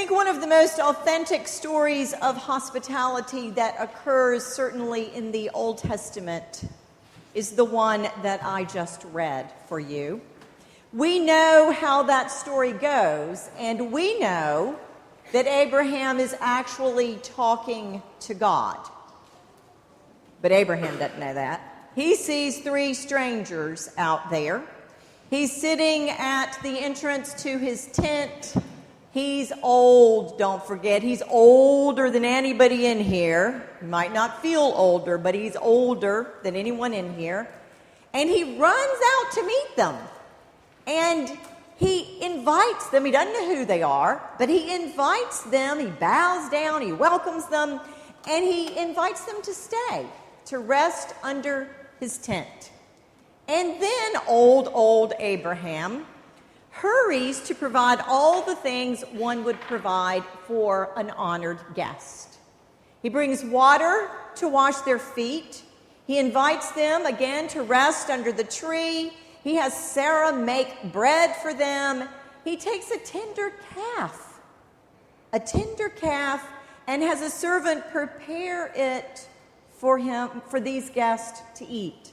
think one of the most authentic stories of hospitality that occurs certainly in the Old Testament is the one that I just read for you. We know how that story goes, and we know that Abraham is actually talking to God. But Abraham doesn't know that. He sees three strangers out there. He's sitting at the entrance to his tent. He's old, don't forget. He's older than anybody in here. He might not feel older, but he's older than anyone in here. And he runs out to meet them. And he invites them. He doesn't know who they are, but he invites them. He bows down. He welcomes them. And he invites them to stay, to rest under his tent. And then old Abraham hurries to provide all the things one would provide for an honored guest. He brings water to wash their feet. He invites them again to rest under the tree. He has Sarah make bread for them. He takes a tender calf, and has a servant prepare it for these guests to eat.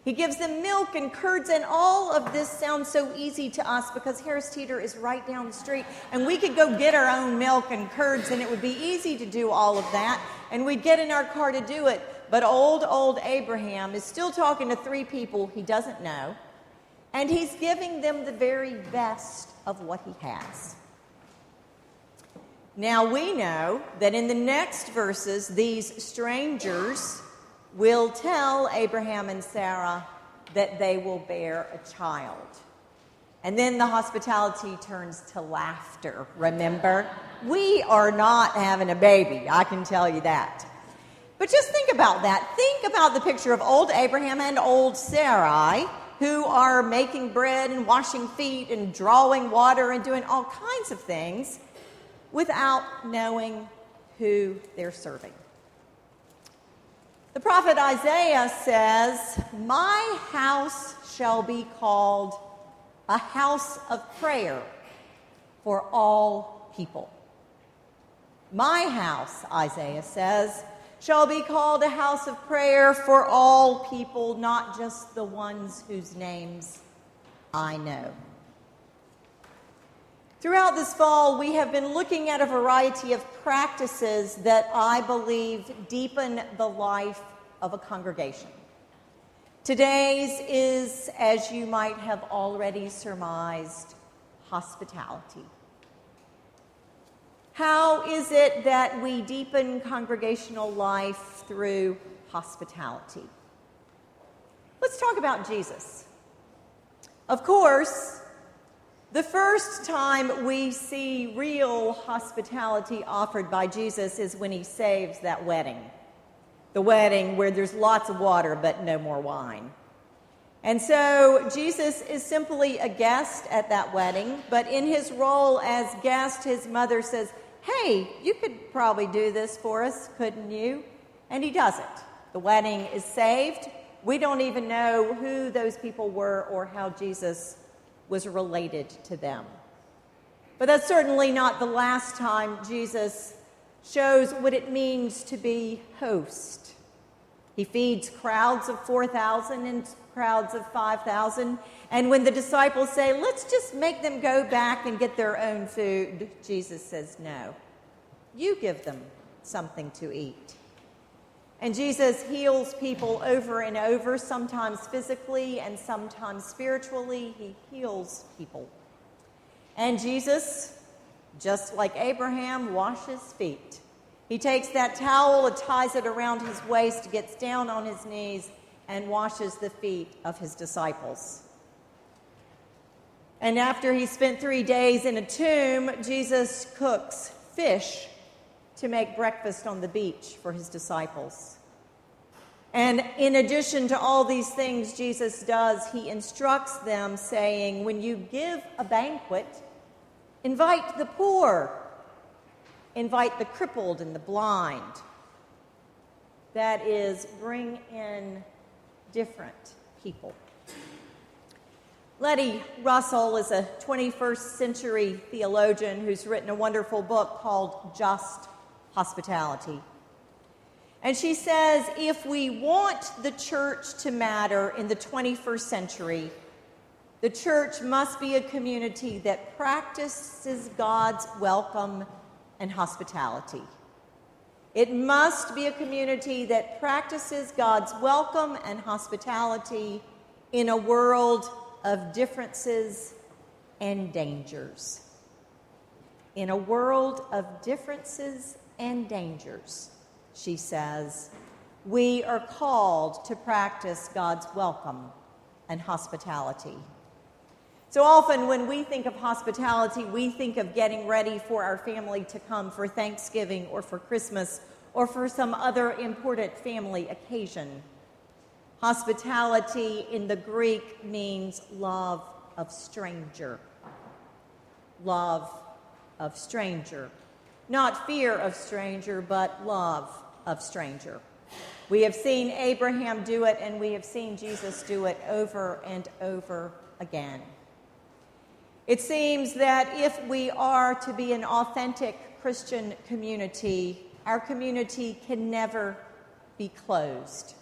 He gives them milk and curds, and all of this sounds so easy to us because Harris Teeter is right down the street, and we could go get our own milk and curds, and it would be easy to do all of that, and we'd get in our car to do it. But old Abraham is still talking to three people he doesn't know, and he's giving them the very best of what he has. Now we know that in the next verses, these strangers will tell Abraham and Sarah that they will bear a child. And then the hospitality turns to laughter, remember? We are not having a baby, I can tell you that. But just think about that. Think about the picture of old Abraham and old Sarai, who are making bread and washing feet and drawing water and doing all kinds of things without knowing who they're serving. The prophet Isaiah says, "My house shall be called a house of prayer for all people." My house, Isaiah says, shall be called a house of prayer for all people, not just the ones whose names I know. Throughout this fall, we have been looking at a variety of practices that I believe deepen the life of a congregation. Today's is, as you might have already surmised, hospitality. How is it that we deepen congregational life through hospitality? Let's talk about Jesus. Of course, the first time we see real hospitality offered by Jesus is when he saves that wedding. The wedding where there's lots of water but no more wine. And so Jesus is simply a guest at that wedding, but in his role as guest, his mother says, "Hey, you could probably do this for us, couldn't you?" And he does it. The wedding is saved. We don't even know who those people were or how Jesus was related to them. But that's certainly not the last time Jesus shows what it means to be host. He feeds crowds of 4,000 and crowds of 5,000. And when the disciples say, "Let's just make them go back and get their own food," Jesus says, "No, you give them something to eat." And Jesus heals people over and over, sometimes physically and sometimes spiritually. He heals people. And Jesus, just like Abraham, washes feet. He takes that towel and ties it around his waist, gets down on his knees, and washes the feet of his disciples. And after he spent 3 days in a tomb, Jesus cooks fish to make breakfast on the beach for his disciples. And in addition to all these things Jesus does, he instructs them saying, when you give a banquet, invite the poor, invite the crippled and the blind. That is, bring in different people. Letty Russell is a 21st century theologian who's written a wonderful book called Just Hospitality. And she says, if we want the church to matter in the 21st century, the church must be a community that practices God's welcome and hospitality. It must be a community that practices God's welcome and hospitality in a world of differences and dangers. In a world of differences and dangers, she says, we are called to practice God's welcome and hospitality. So often when we think of hospitality, we think of getting ready for our family to come for Thanksgiving or for Christmas or for some other important family occasion. Hospitality in the Greek means love of stranger. Love of stranger. Not fear of stranger, but love of stranger. We have seen Abraham do it, and we have seen Jesus do it over and over again. It seems that if we are to be an authentic Christian community, our community can never be closed.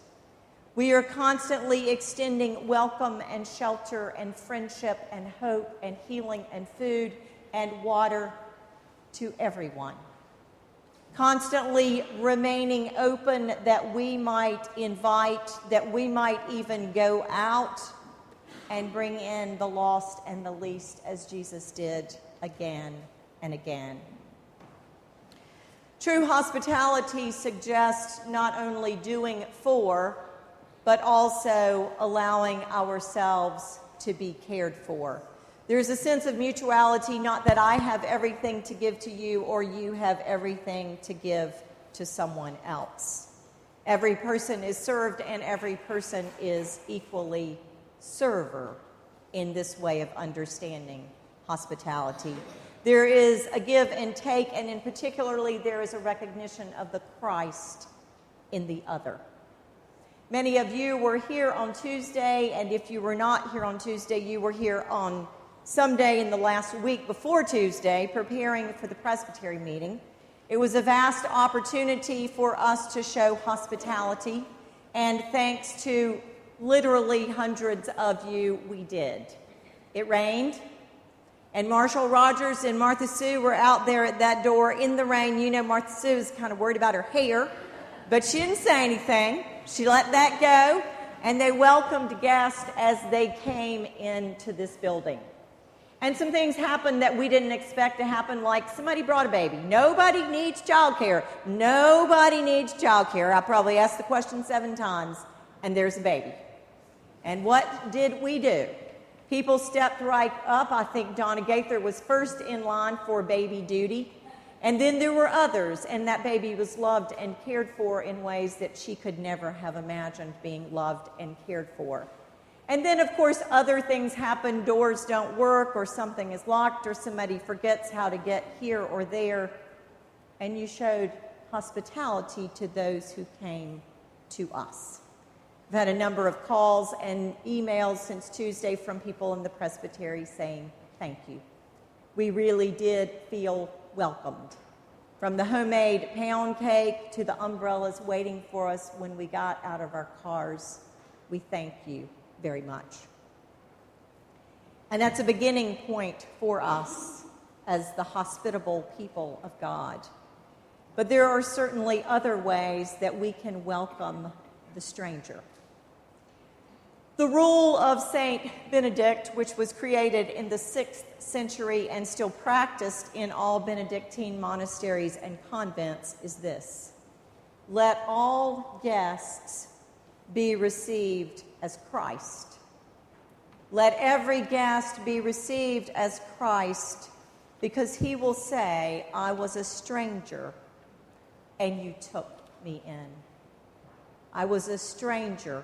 We are constantly extending welcome and shelter and friendship and hope and healing and food and water to everyone. Constantly remaining open that we might invite, that we might even go out and bring in the lost and the least, as Jesus did again and again. True hospitality suggests not only doing for, but also allowing ourselves to be cared for. There's a sense of mutuality, not that I have everything to give to you or you have everything to give to someone else. Every person is served and every person is equally server in this way of understanding hospitality. There is a give and take, and in particularly there is a recognition of the Christ in the other. Many of you were here on Tuesday, and if you were not here on Tuesday, you were here on some day in the last week before Tuesday, preparing for the presbytery meeting. It was a vast opportunity for us to show hospitality, and thanks to literally hundreds of you, we did. It rained, and Marshall Rogers and Martha Sue were out there at that door in the rain. You know, Martha Sue is kind of worried about her hair, but she didn't say anything. She let that go, and they welcomed guests as they came into this building. And some things happened that we didn't expect to happen, like somebody brought a baby. Nobody needs childcare. Nobody needs childcare. I probably asked the question 7 times, and there's a baby. And what did we do? People stepped right up. I think Donna Gaither was first in line for baby duty. And then there were others, and that baby was loved and cared for in ways that she could never have imagined being loved and cared for. And then, of course, other things happen. Doors don't work, or something is locked, or somebody forgets how to get here or there. And you showed hospitality to those who came to us. I've had a number of calls and emails since Tuesday from people in the presbytery saying thank you. We really did feel welcomed. From the homemade pound cake to the umbrellas waiting for us when we got out of our cars, we thank you very much. And that's a beginning point for us as the hospitable people of God. But there are certainly other ways that we can welcome the stranger. The rule of Saint Benedict, which was created in the 6th century and still practiced in all Benedictine monasteries and convents, is this: let all guests be received as Christ. Let every guest be received as Christ, because he will say, I was a stranger and you took me in. I was a stranger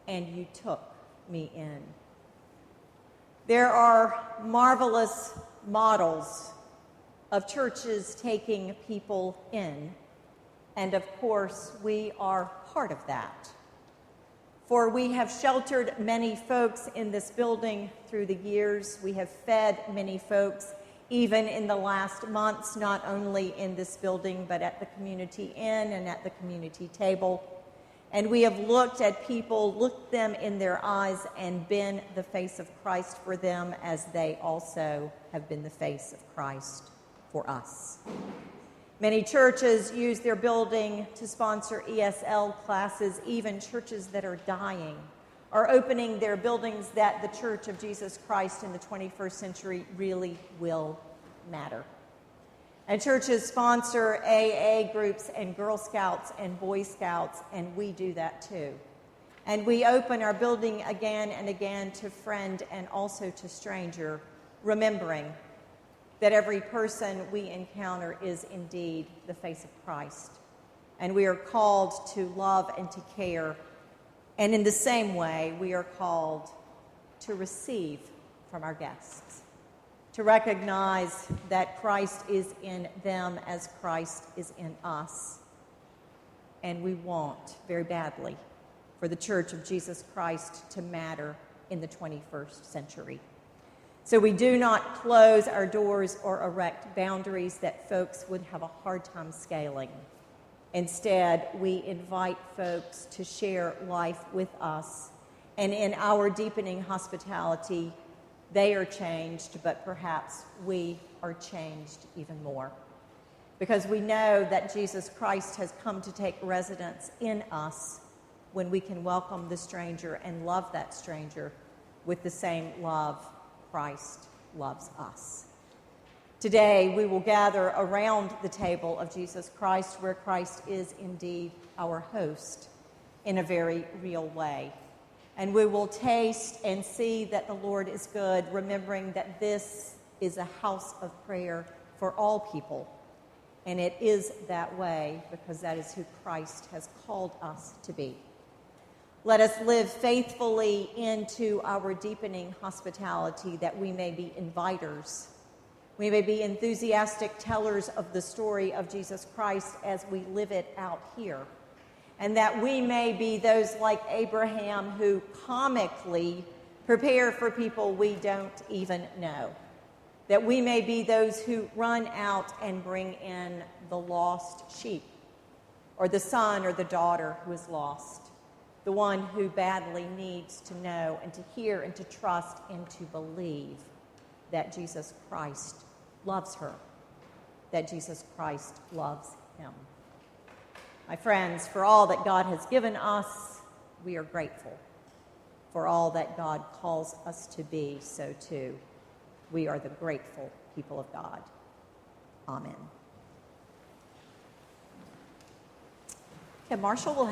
and you took me in. There are marvelous models of churches taking people in, and of course we are part of that. For we have sheltered many folks in this building through the years. We have fed many folks, even in the last months, not only in this building, but at the community inn and at the community table. And we have looked at people, looked them in their eyes, and been the face of Christ for them as they also have been the face of Christ for us. Many churches use their building to sponsor ESL classes. Even churches that are dying are opening their buildings that the Church of Jesus Christ in the 21st century really will matter. And churches sponsor AA groups and Girl Scouts and Boy Scouts, and we do that too. And we open our building again and again to friend and also to stranger, remembering that every person we encounter is indeed the face of Christ. And we are called to love and to care. And in the same way, we are called to receive from our guests, to recognize that Christ is in them as Christ is in us. And we want very badly for the Church of Jesus Christ to matter in the 21st century. So we do not close our doors or erect boundaries that folks would have a hard time scaling. Instead, we invite folks to share life with us. And in our deepening hospitality, they are changed, but perhaps we are changed even more. Because we know that Jesus Christ has come to take residence in us when we can welcome the stranger and love that stranger with the same love Christ loves us. Today, we will gather around the table of Jesus Christ, where Christ is indeed our host in a very real way. And we will taste and see that the Lord is good, remembering that this is a house of prayer for all people. And it is that way because that is who Christ has called us to be. Let us live faithfully into our deepening hospitality, that we may be inviters. We may be enthusiastic tellers of the story of Jesus Christ as we live it out here. And that we may be those like Abraham who comically prepare for people we don't even know. That we may be those who run out and bring in the lost sheep, or the son or the daughter who is lost. The one who badly needs to know and to hear and to trust and to believe that Jesus Christ loves her, that Jesus Christ loves him. My friends, for all that God has given us, we are grateful. For all that God calls us to be, so too, we are the grateful people of God. Amen. Okay, Marshall will have